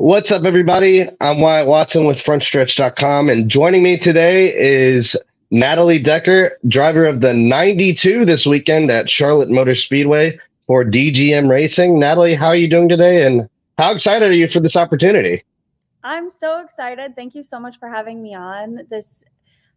What's up, everybody? I'm Wyatt Watson with FrontStretch.com, and joining me today is Natalie Decker, driver of the 92 this weekend at Charlotte Motor Speedway for DGM Racing. Natalie, how are you doing today, and how excited are you for this opportunity? I'm so excited. Thank you so much for having me on. This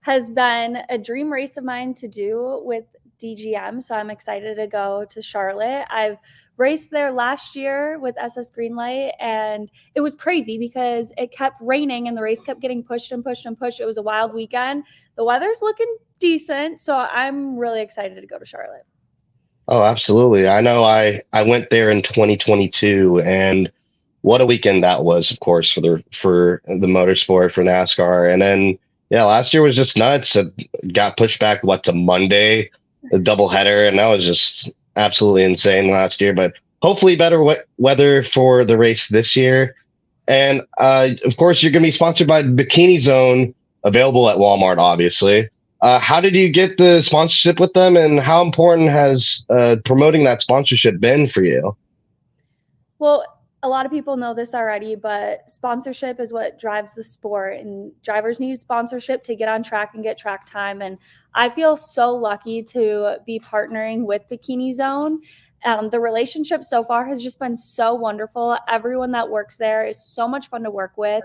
has been a dream race of mine to do with DGM, so I'm excited to go to Charlotte. I've raced there last year with SS Greenlight, and it was crazy because it kept raining and the race kept getting pushed and pushed and pushed. It was a wild weekend. The weather's looking decent, so I'm really excited to go to Charlotte. Oh, absolutely. I know I went there in 2022, and what a weekend that was, of course, for the motorsport, for NASCAR. And then yeah, last year was just nuts. It got pushed back to Monday, a doubleheader, and that was just absolutely insane last year. But hopefully better weather for the race this year. And of course, you're going to be sponsored by Bikini Zone, available at Walmart, obviously. How did you get the sponsorship with them, and how important has promoting that sponsorship been for you? Well, a lot of people know this already, but sponsorship is what drives the sport, and drivers need sponsorship to get on track and get track time. And I feel so lucky to be partnering with Bikini Zone. The relationship so far has just been so wonderful. Everyone that works there is so much fun to work with.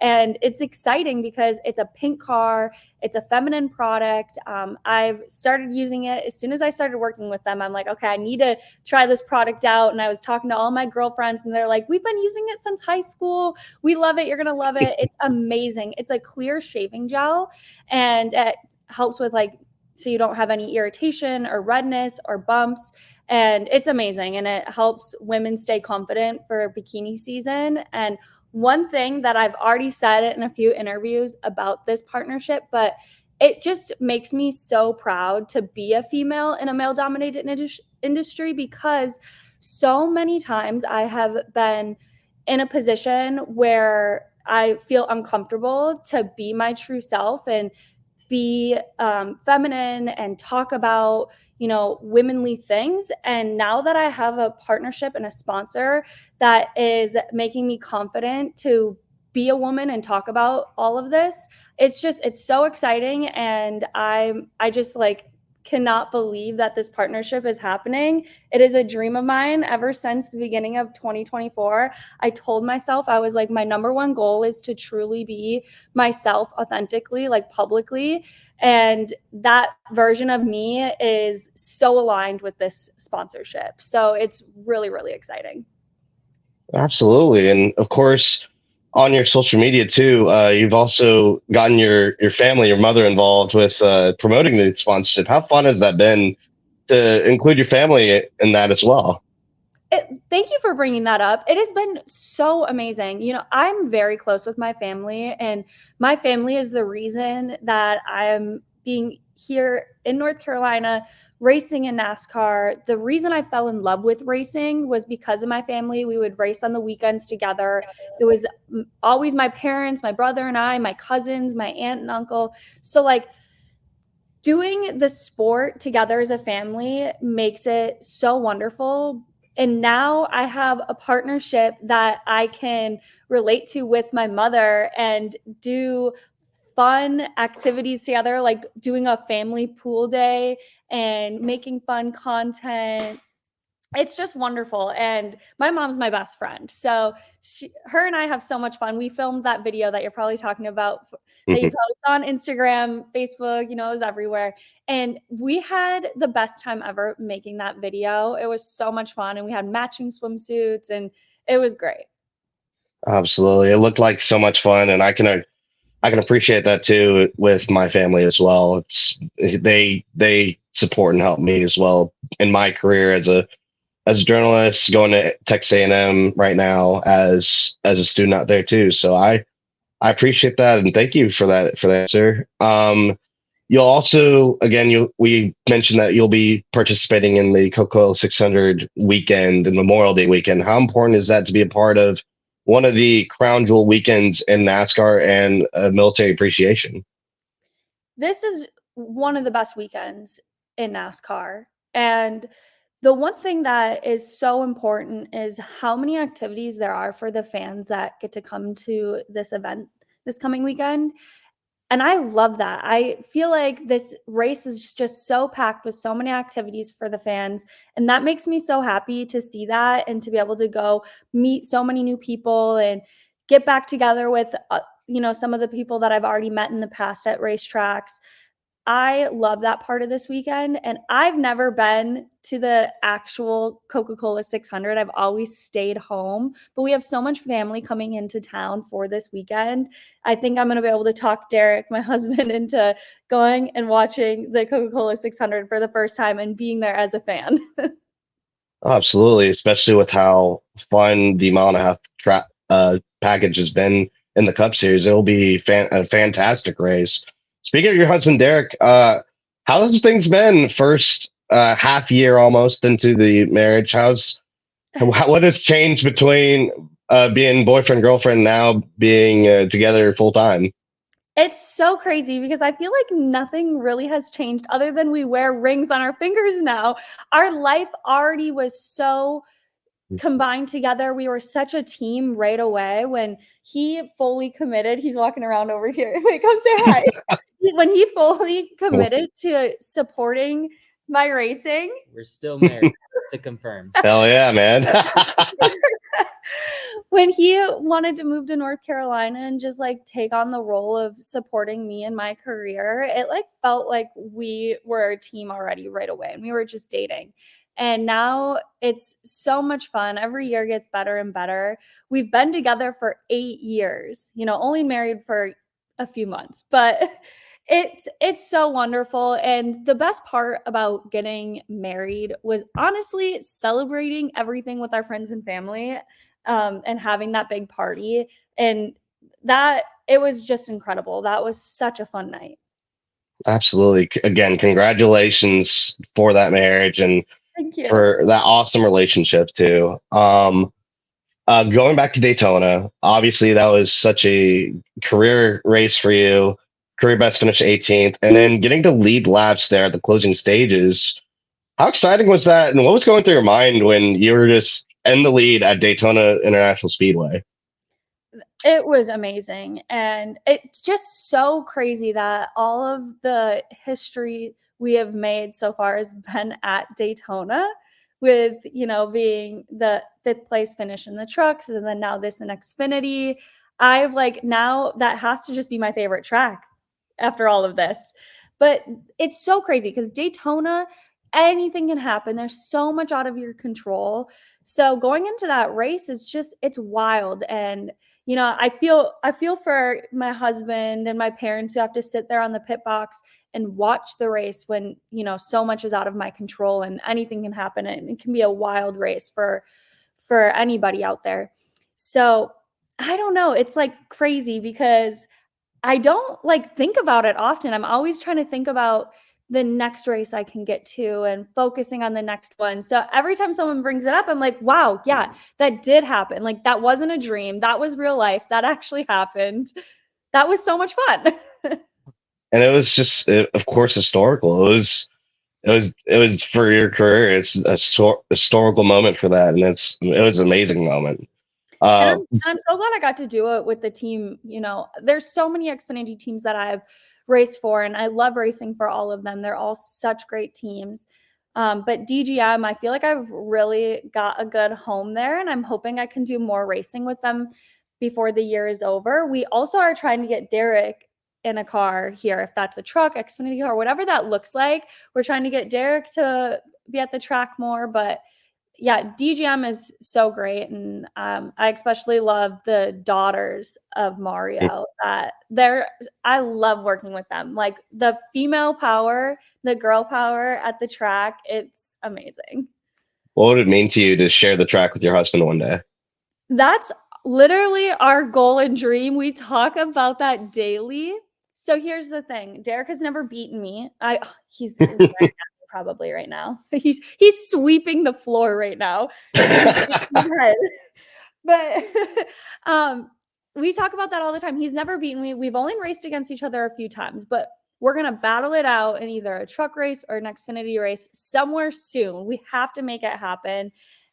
And it's exciting because it's a pink car, it's a feminine product. I've started using it as soon as I started working with them. I'm like, okay, I need to try this product out. And I was talking to all my girlfriends, and they're like, we've been using it since high school. We love it. You're going to love it. It's amazing. It's a clear shaving gel, and it helps with so you don't have any irritation or redness or bumps. And it's amazing. And it helps women stay confident for bikini season. And one thing that I've already said in a few interviews about this partnership, but it just makes me so proud to be a female in a male dominated industry, because so many times I have been in a position where I feel uncomfortable to be my true self and be feminine and talk about womanly things. And now that I have a partnership and a sponsor that is making me confident to be a woman and talk about all of this, it's so exciting. And I just cannot believe that this partnership is happening. It is a dream of mine ever since the beginning of 2024. I told myself, I was like, my number one goal is to truly be myself authentically, publicly. And that version of me is so aligned with this sponsorship. So it's really, really exciting. Absolutely, and of course, on your social media too, you've also gotten your family, your mother involved with promoting the sponsorship. How fun has that been to include your family in that as well? Thank you for bringing that up. It has been so amazing. I'm very close with my family, and my family is the reason that I'm being here in North Carolina racing in NASCAR. The reason I fell in love with racing was because of my family. We would race on the weekends together. It was always my parents, my brother and I, my cousins, my aunt and uncle. So doing the sport together as a family makes it so wonderful. And now I have a partnership that I can relate to with my mother and do fun activities together, like doing a family pool day and making fun content. It's just wonderful. And my mom's my best friend. So her and I have so much fun. We filmed that video that you're probably talking about, that you probably saw on Instagram, Facebook, it was everywhere. And we had the best time ever making that video. It was so much fun. And we had matching swimsuits, and it was great. Absolutely, it looked like so much fun, and I can appreciate that too with my family as well. They support and help me as well in my career as a journalist, going to Texas A&M right now as a student out there too. So I appreciate that, and thank you for that, sir. You'll also, again, we mentioned that you'll be participating in the Coca-Cola 600 weekend and Memorial Day weekend. How important is that to be a part of one of the crown jewel weekends in NASCAR and military appreciation? This is one of the best weekends in NASCAR. And The one thing that is so important is how many activities there are for the fans that get to come to this event this coming weekend. And I love that. I feel like this race is just so packed with so many activities for the fans. And that makes me so happy to see that and to be able to go meet so many new people and get back together with, some of the people that I've already met in the past at racetracks. I love that part of this weekend, and I've never been to the actual Coca-Cola 600. I've always stayed home, but we have so much family coming into town for this weekend. I think I'm gonna be able to talk Derek, my husband, into going and watching the Coca-Cola 600 for the first time and being there as a fan. Oh, absolutely, especially with how fun the mile and a half package has been in the Cup Series. It'll be a fantastic race. Speaking of your husband, Derek, how has things been? First half year almost into the marriage. What has changed between being boyfriend girlfriend now being together full time? It's so crazy because I feel like nothing really has changed other than we wear rings on our fingers now. Our life already was so combined together. We were such a team right away. When he fully committed, he's walking around over here. Wait, come say hi. When he fully committed to supporting my racing, We're still married, to confirm. Hell yeah, man. when he wanted to move to North Carolina and just like take on the role of supporting me in my career, it like felt like we were a team already right away and we were just dating. And now it's so much fun. Every year gets better and better. We've been together for 8 years, only married for a few months, but it's so wonderful. And the best part about getting married was honestly celebrating everything with our friends and family, and having that big party. And that it was just incredible. That was such a fun night. Absolutely. Again, congratulations for that marriage and Thank you. for that awesome relationship too. Going back to Daytona, obviously that was such a career race for you. Career best finish 18th, and then getting to lead laps there at the closing stages. How exciting was that? And what was going through your mind when you were just in the lead at Daytona International Speedway? It was amazing. And it's just so crazy that all of the history we have made so far has been at Daytona with, being the fifth place finish in the trucks and then now this in Xfinity. I've like now that has to just be my favorite track after all of this. But it's so crazy because Daytona, anything can happen. There's so much out of your control. So going into that race, it's wild. And I feel for my husband and my parents who have to sit there on the pit box and watch the race when, so much is out of my control and anything can happen and it can be a wild race for anybody out there. So, I don't know, it's like crazy because I don't like think about it often. I'm always trying to think about the next race I can get to and focusing on the next one. So every time someone brings it up, I'm like, wow, yeah, that did happen. Like that wasn't a dream. That was real life. That actually happened. That was so much fun. And it was just, of course, historical. It was for your career. It's a historical moment for that, and it was an amazing moment. And Uh, I'm so glad I got to do it with the team. There's so many Xfinity teams that I've raced for, and I love racing for all of them. They're all such great teams. But DGM, I feel like I've really got a good home there, and I'm hoping I can do more racing with them before the year is over. We also are trying to get Derek in a car here, if that's a truck, Xfinity car, whatever that looks like. We're trying to get Derek to be at the track more, but yeah, DGM is so great, and I especially love the daughters of Mario. I love working with them. Like the female power, the girl power at the track, it's amazing. what would it mean to you to share the track with your husband one day? That's literally our goal and dream. We talk about that daily. So here's the thing: Derek has never beaten me. He's probably right now. He's sweeping the floor right now and shaking his head. But we talk about that all the time. He's never beaten me. We've only raced against each other a few times, but we're going to battle it out in either a truck race or an Xfinity race somewhere soon. We have to make it happen.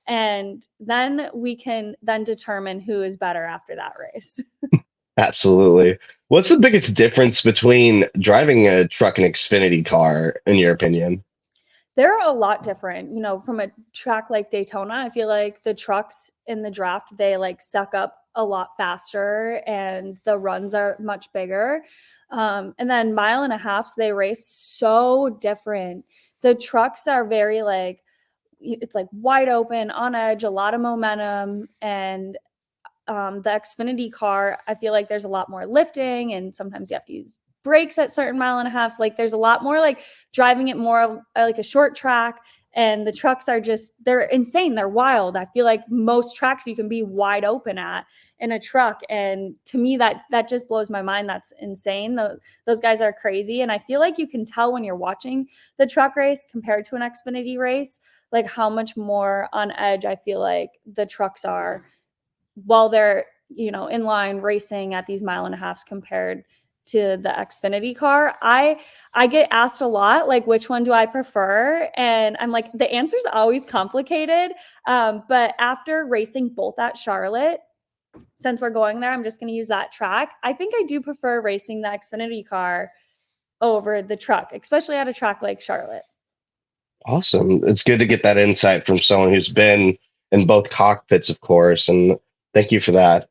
And then we can then determine who is better after that race. Absolutely. What's the biggest difference between driving a truck and Xfinity car, in your opinion? They're a lot different, you know, from a track like Daytona. I feel like the trucks in the draft, they like suck up a lot faster and the runs are much bigger. And then mile and a half, they race so different. The trucks are very like, it's like wide open, on edge, a lot of momentum. And the Xfinity car, I feel like there's a lot more lifting and sometimes you have to use brakes at certain mile and a half. So like there's a lot more like driving it more like a short track. And the trucks are just, they're insane. They're wild. I feel like most tracks you can be wide open at in a truck. And to me, that just blows my mind. That's insane. Those guys are crazy. And I feel like you can tell when you're watching the truck race compared to an Xfinity race, like how much more on edge I feel like the trucks are while they're, you know, in line racing at these mile and a halves compared to the Xfinity car. I get asked a lot, like, which one do I prefer? And I'm like, the answer is always complicated. But after racing both at Charlotte, since we're going there, I'm just going to use that track. I think I do prefer racing the Xfinity car over the truck, especially at a track like Charlotte. Awesome. It's good to get that insight from someone who's been in both cockpits, of course, and thank you for that.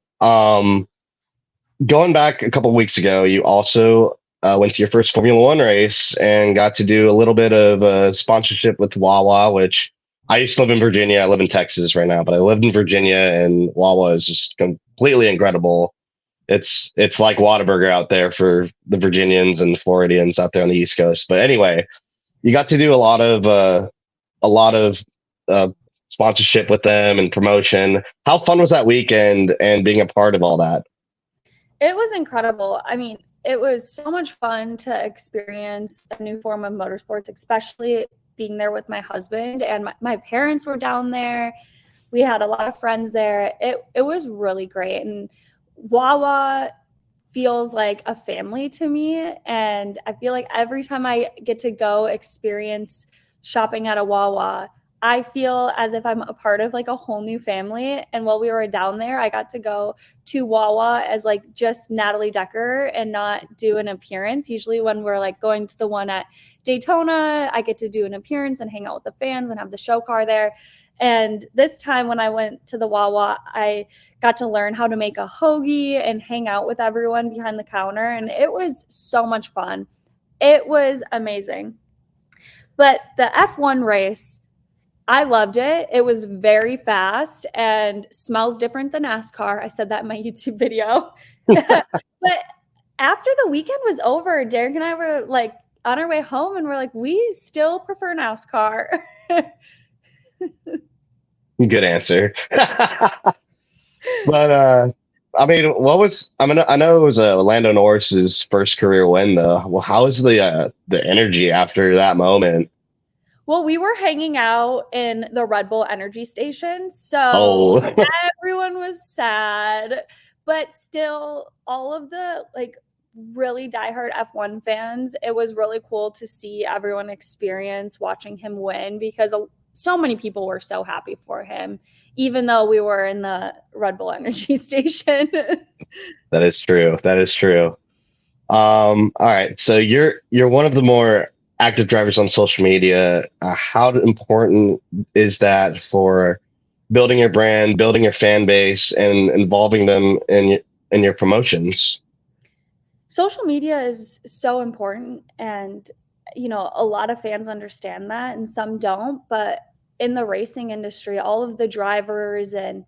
Going back a couple of weeks ago, you also went to your first Formula One race and got to do a little bit of sponsorship with Wawa, which I used to live in Virginia. I live in Texas right now, but I lived in Virginia, and Wawa is just completely incredible. It's like Whataburger out there for the Virginians and the Floridians out there on the East Coast. But anyway, you got to do a lot of uh, sponsorship with them and promotion. How fun was that weekend and being a part of all that? It was incredible. I mean, it was so much fun to experience a new form of motorsports, especially being there with my husband, and my parents were down there. We had a lot of friends there. It was really great. And Wawa feels like a family to me. And I feel like every time I get to go experience shopping at a Wawa, I feel as if I'm a part of like a whole new family. And while we were down there, I got to go to Wawa as like just Natalie Decker and not do an appearance. Usually when we're like going to the one at Daytona, I get to do an appearance and hang out with the fans and have the show car there. And this time when I went to the Wawa, I got to learn how to make a hoagie and hang out with everyone behind the counter. And it was so much fun. It was amazing. But the F1 race, I loved it. It was very fast and smells different than NASCAR. I said that in my YouTube video. But after the weekend was over, Derek and I were like on our way home and we're like, we still prefer NASCAR. Good answer. But I mean, I know it was Lando Norris's first career win, though. Well, how was the energy after that moment? Well, we were hanging out in the Red Bull Energy Station, so Oh, everyone was sad, but still all of the like really diehard F1 fans, it was really cool to see everyone experience watching him win because so many people were so happy for him, even though we were in the Red Bull Energy Station. that is true. That is true. All right. So you're one of the more active drivers on social media. How important is that for building your brand, building your fan base, and involving them in your promotions? Social media is so important, and you know, a lot of fans understand that and some don't, but in the racing industry, all of the drivers and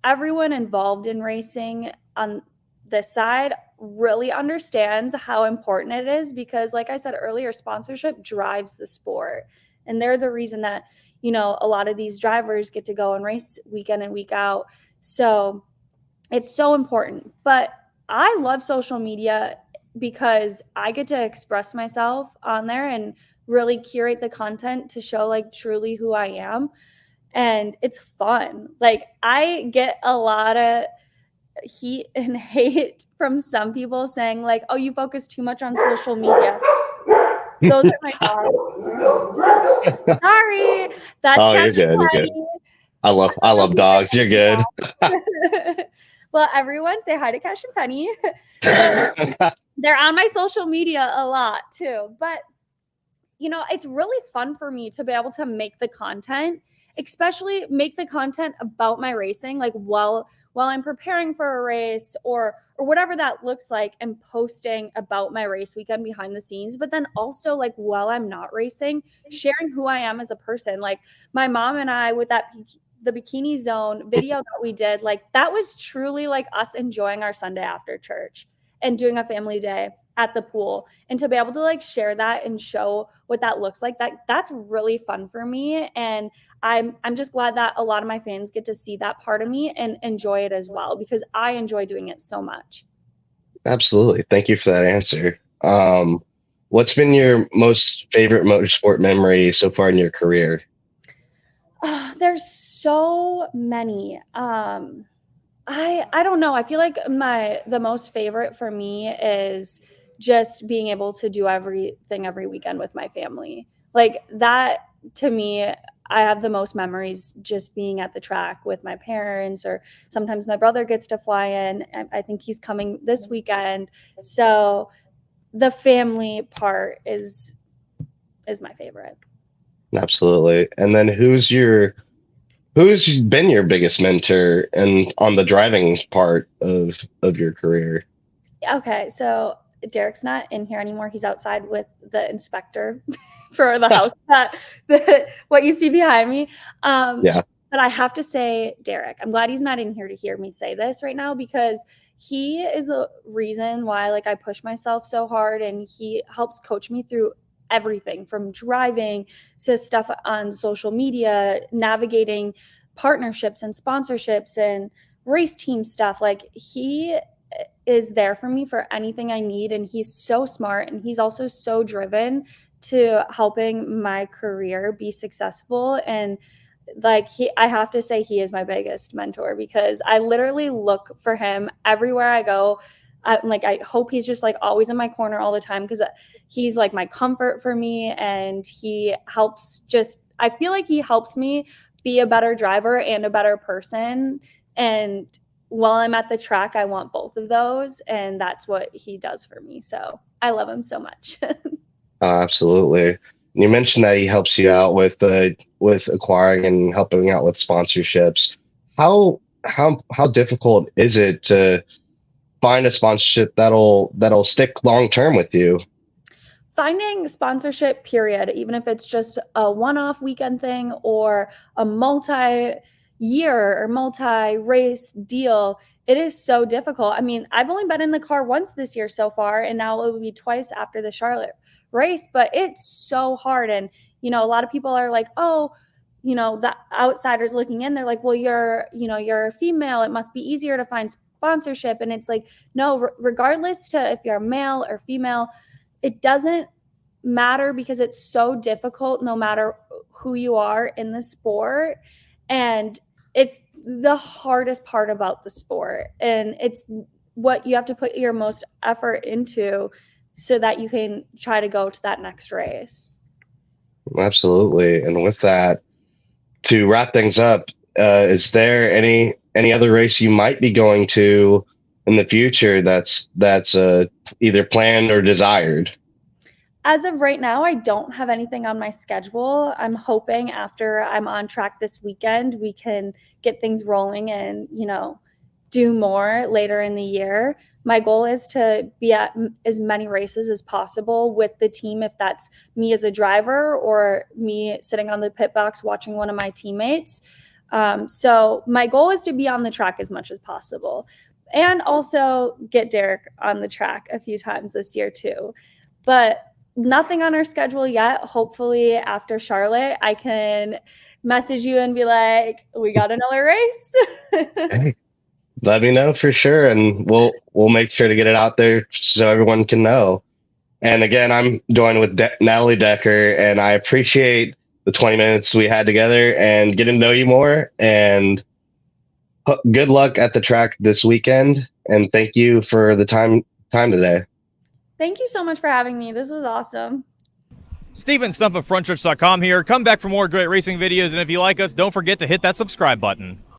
everyone involved in racing on this side really understands how important it is because like I said earlier, sponsorship drives the sport, and they're the reason that, you know, a lot of these drivers get to go and race week in and week out. So it's so important. But I love social media because I get to express myself on there and really curate the content to show like truly who I am. And it's fun. Like I get a lot of heat and hate from some people saying like, oh, you focus too much on social media. Those are my dogs. Sorry, that's Oh, you're Cash good. You're good. Penny. I love dogs. You're good. Well, everyone say hi to Cash and Penny. But they're on my social media a lot too. But it's really fun for me to be able to make the content, especially make the content about my racing, like while I'm preparing for a race or whatever that looks like, and posting about my race weekend behind the scenes. But then also, like, while I'm not racing, sharing who I am as a person. Like my mom and I with the Bikini Zone video that we did, like that was truly like us enjoying our Sunday after church and doing a family day at the pool. And to be able to like share that and show what that looks like, that's really fun for me. And I'm just glad that a lot of my fans get to see that part of me and enjoy it as well, because I enjoy doing it so much. Absolutely. Thank you for that answer. What's been your most favorite motorsport memory so far in your career? There's so many. I don't know. I feel like the most favorite for me is just being able to do everything every weekend with my family. Like that, to me, I have the most memories just being at the track with my parents, or sometimes my brother gets to fly in. I think he's coming this weekend. So the family part is my favorite. Absolutely. And then who's been your biggest mentor and on the driving part of your career? Okay, so Derek's not in here anymore. He's outside with the inspector for the house what you see behind me. Yeah. But I have to say, Derek, I'm glad he's not in here to hear me say this right now, because he is the reason why like I push myself so hard, and he helps coach me through everything from driving to stuff on social media, navigating partnerships and sponsorships and race team stuff. Like he is there for me for anything I need. And he's so smart, and he's also so driven to helping my career be successful. And like I have to say he is my biggest mentor, because I literally look for him everywhere I go. I hope he's just like always in my corner all the time, because he's like my comfort for me, and I feel like he helps me be a better driver and a better person. And while I'm at the track, I want both of those, and that's what he does for me. So I love him so much. Absolutely. You mentioned that he helps you out with acquiring and helping out with sponsorships. How difficult is it to find a sponsorship that'll stick long term with you? Finding sponsorship, period, even if it's just a one-off weekend thing or a multi-year or multi-race deal, it is so difficult. I mean, I've only been in the car once this year so far, and now it will be twice after the Charlotte race, but it's so hard. And, a lot of people are like, oh, the outsiders looking in, they're like, well, you're a female, it must be easier to find sponsorship. And it's like, no, regardless to if you're male or female, it doesn't matter, because it's so difficult no matter who you are in the sport. And it's the hardest part about the sport. And it's what you have to put your most effort into so that you can try to go to that next race. Absolutely. And with that, to wrap things up, is there any other race you might be going to in the future that's either planned or desired? As of right now, I don't have anything on my schedule. I'm hoping after I'm on track this weekend, we can get things rolling and, do more later in the year. My goal is to be at as many races as possible with the team, if that's me as a driver or me sitting on the pit box watching one of my teammates. So my goal is to be on the track as much as possible, and also get Derek on the track a few times this year too. But nothing on our schedule yet. Hopefully after Charlotte, I can message you and be like, we got another race. Hey, let me know for sure, and we'll make sure to get it out there so everyone can know. And again, I'm joined with Natalie Decker, and I appreciate the 20 minutes we had together and getting to know you more. And good luck at the track this weekend. And thank you for the time today. Thank you so much for having me. This was awesome. Steven Stump of FrontStretch.com here. Come back for more great racing videos, and if you like us, don't forget to hit that subscribe button.